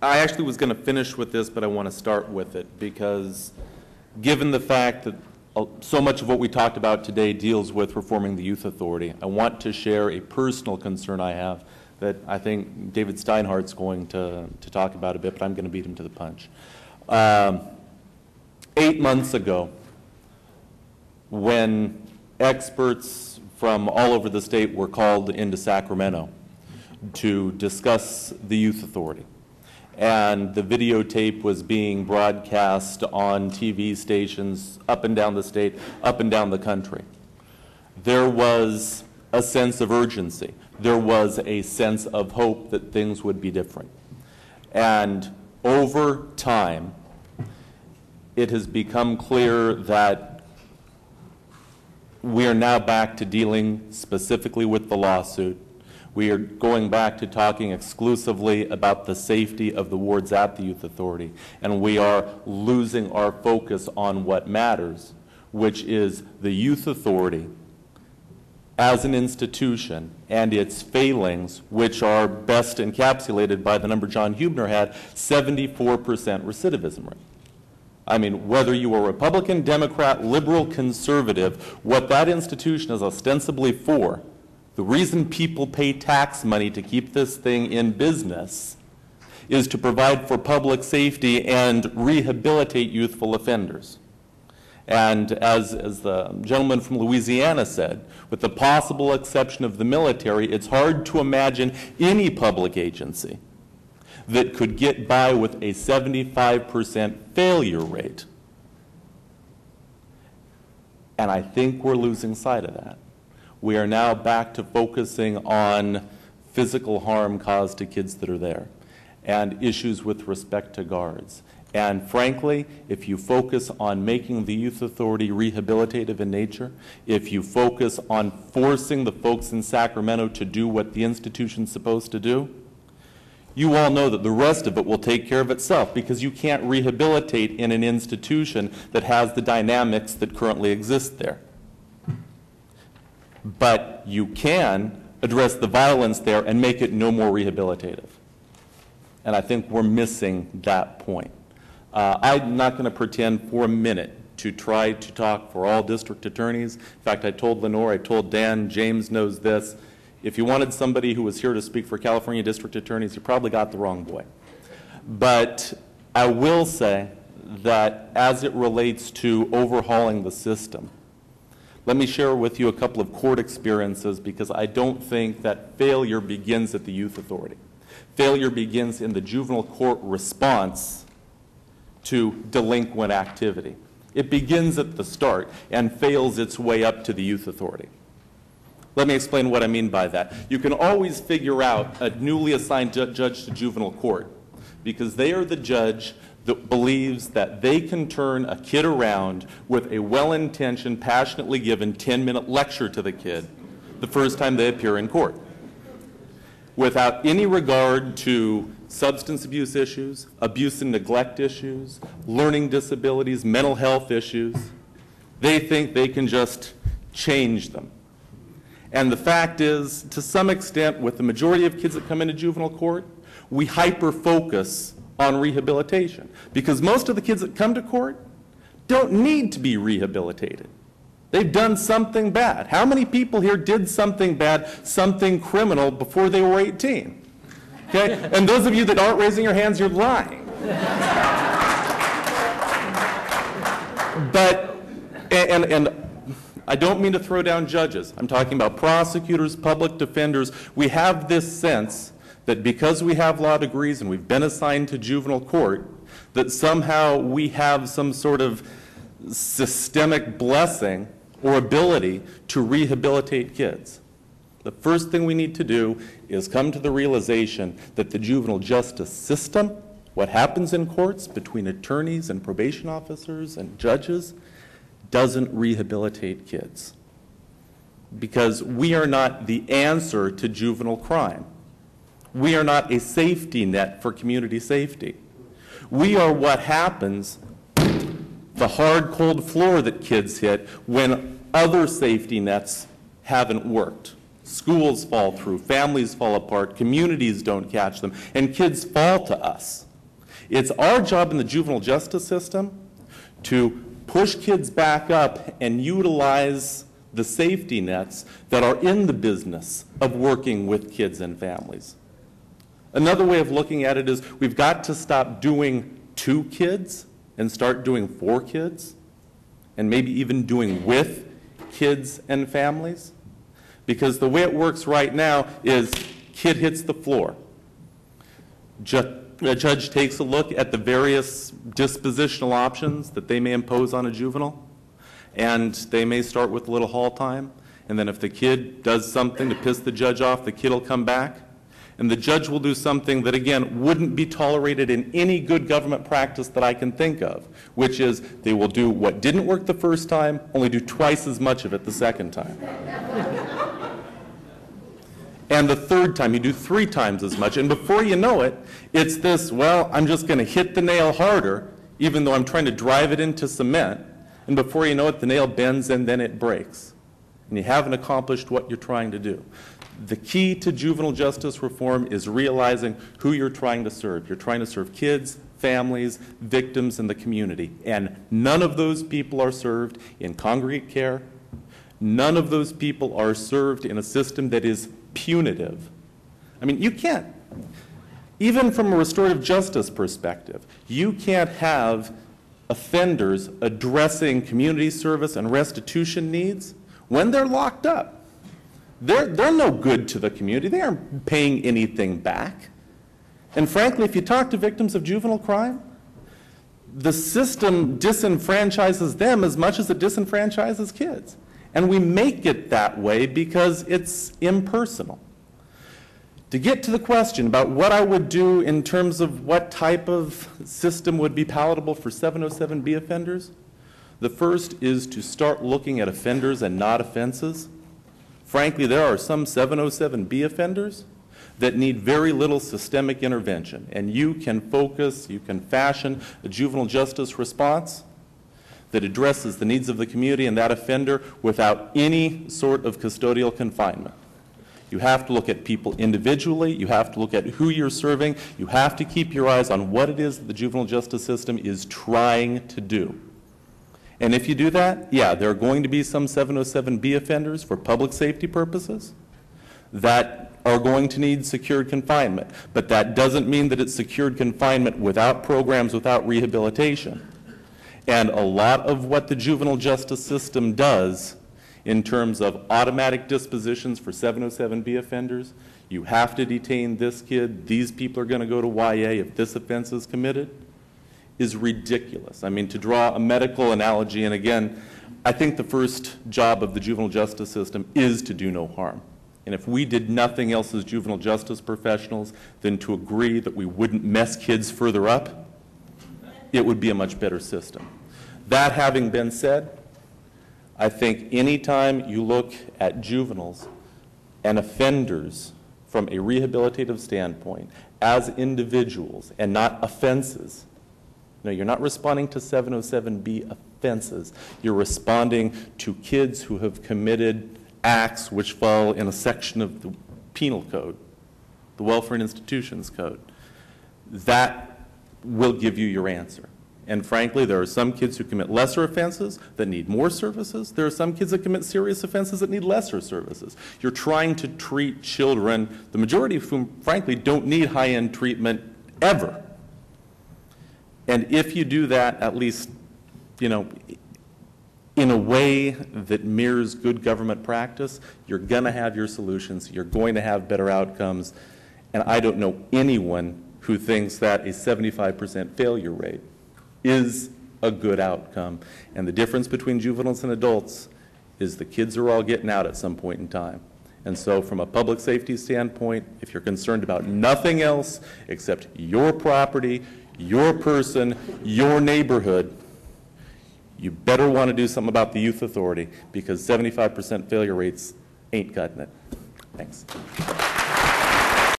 I actually was going to finish with this, but I want to start with it because given the fact that so much of what we talked about today deals with reforming the Youth Authority, I want to share a personal concern I have that I think David Steinhardt's going to talk about a bit, but I'm going to beat him to the punch. 8 months ago, when experts from all over the state were called into Sacramento to discuss the Youth Authority, and the videotape was being broadcast on TV stations up and down the state, up and down the country, there was a sense of urgency. There was a sense of hope that things would be different. And over time, it has become clear that we are now back to dealing specifically with the lawsuit. We are going back to talking exclusively about the safety of the wards at the Youth Authority, and we are losing our focus on what matters, which is the Youth Authority as an institution and its failings, which are best encapsulated by the number John Huebner had, 74% recidivism rate. I mean, whether you are Republican, Democrat, liberal, conservative, what that institution is ostensibly for, the reason people pay tax money to keep this thing in business is to provide for public safety and rehabilitate youthful offenders. And as the gentleman from Louisiana said, with the possible exception of the military, it's hard to imagine any public agency that could get by with a 75% failure rate. And I think we're losing sight of that. We are now back to focusing on physical harm caused to kids that are there and issues with respect to guards. And frankly, if you focus on making the Youth Authority rehabilitative in nature, if you focus on forcing the folks in Sacramento to do what the institution's supposed to do, you all know that the rest of it will take care of itself, because you can't rehabilitate in an institution that has the dynamics that currently exist there. But you can address the violence there and make it no more rehabilitative. And I think we're missing that point. I'm not going to pretend for a minute to try to talk for all district attorneys. In fact, I told Lenore, I told Dan, James knows this. If you wanted somebody who was here to speak for California district attorneys, you probably got the wrong boy. But I will say that as it relates to overhauling the system, let me share with you a couple of court experiences, because I don't think that failure begins at the Youth Authority. Failure begins in the juvenile court response to delinquent activity. It begins at the start and fails its way up to the Youth Authority. Let me explain what I mean by that. You can always figure out a newly assigned judge to juvenile court, because they are the judge that believes that they can turn a kid around with a well-intentioned, passionately given 10-minute lecture to the kid the first time they appear in court, without any regard to substance abuse issues, abuse and neglect issues, learning disabilities, mental health issues. They think they can just change them. And the fact is, to some extent, with the majority of kids that come into juvenile court, we hyper-focus on rehabilitation, because most of the kids that come to court don't need to be rehabilitated. They've done something bad. How many people here did something bad, something criminal, before they were 18? Okay? And those of you that aren't raising your hands, you're lying. But, and I don't mean to throw down judges. I'm talking about prosecutors, public defenders. We have this sense that because we have law degrees and we've been assigned to juvenile court, that somehow we have some sort of systemic blessing or ability to rehabilitate kids. The first thing we need to do is come to the realization that the juvenile justice system, what happens in courts between attorneys and probation officers and judges, doesn't rehabilitate kids. Because we are not the answer to juvenile crime. We are not a safety net for community safety. We are what happens, the hard, cold floor that kids hit when other safety nets haven't worked. Schools fall through, families fall apart, communities don't catch them, and kids fall to us. It's our job in the juvenile justice system to push kids back up and utilize the safety nets that are in the business of working with kids and families. Another way of looking at it is we've got to stop doing 2 kids and start doing 4 kids, and maybe even doing with kids and families. Because the way it works right now is kid hits the floor. A judge takes a look at the various dispositional options that they may impose on a juvenile, and they may start with a little haul time, and then if the kid does something to piss the judge off, the kid will come back, and the judge will do something that, again, wouldn't be tolerated in any good government practice that I can think of, which is they will do what didn't work the first time, only do twice as much of it the second time. And the third time, you do 3 times as much. And before you know it, it's this, well, I'm just going to hit the nail harder, even though I'm trying to drive it into cement. And before you know it, the nail bends and then it breaks. And you haven't accomplished what you're trying to do. The key to juvenile justice reform is realizing who you're trying to serve. You're trying to serve kids, families, victims, and the community. And none of those people are served in congregate care. None of those people are served in a system that is punitive. I mean, you can't, even from a restorative justice perspective, you can't have offenders addressing community service and restitution needs when they're locked up. They're no good to the community. They aren't paying anything back. And frankly, if you talk to victims of juvenile crime, the system disenfranchises them as much as it disenfranchises kids. And we make it that way because it's impersonal. To get to the question about what I would do in terms of what type of system would be palatable for 707B offenders, the first is to start looking at offenders and not offenses. Frankly, there are some 707B offenders that need very little systemic intervention, and you can focus, you can fashion a juvenile justice response that addresses the needs of the community and that offender without any sort of custodial confinement. You have to look at people individually. You have to look at who you're serving. You have to keep your eyes on what it is that the juvenile justice system is trying to do. And if you do that, yeah, there are going to be some 707B offenders for public safety purposes that are going to need secured confinement. But that doesn't mean that it's secured confinement without programs, without rehabilitation. And a lot of what the juvenile justice system does in terms of automatic dispositions for 707B offenders, you have to detain this kid, these people are going to go to YA if this offense is committed, is ridiculous. I mean, to draw a medical analogy, and again, I think the first job of the juvenile justice system is to do no harm. And if we did nothing else as juvenile justice professionals than to agree that we wouldn't mess kids further up, it would be a much better system. That having been said, I think anytime you look at juveniles and offenders from a rehabilitative standpoint as individuals and not offenses, no, you're not responding to 707B offenses. You're responding to kids who have committed acts which fall in a section of the penal code, the Welfare and Institutions Code. That will give you your answer. And frankly, there are some kids who commit lesser offenses that need more services. There are some kids that commit serious offenses that need lesser services. You're trying to treat children, the majority of whom, frankly, don't need high-end treatment ever. And if you do that, at least, you know, in a way that mirrors good government practice, you're going to have your solutions. You're going to have better outcomes. And I don't know anyone who thinks that a 75% failure rate is a good outcome. And the difference between juveniles and adults is the kids are all getting out at some point in time. And so from a public safety standpoint, if you're concerned about nothing else except your property, your person, your neighborhood, you better want to do something about the youth authority, because 75% failure rates ain't cutting it. Thanks.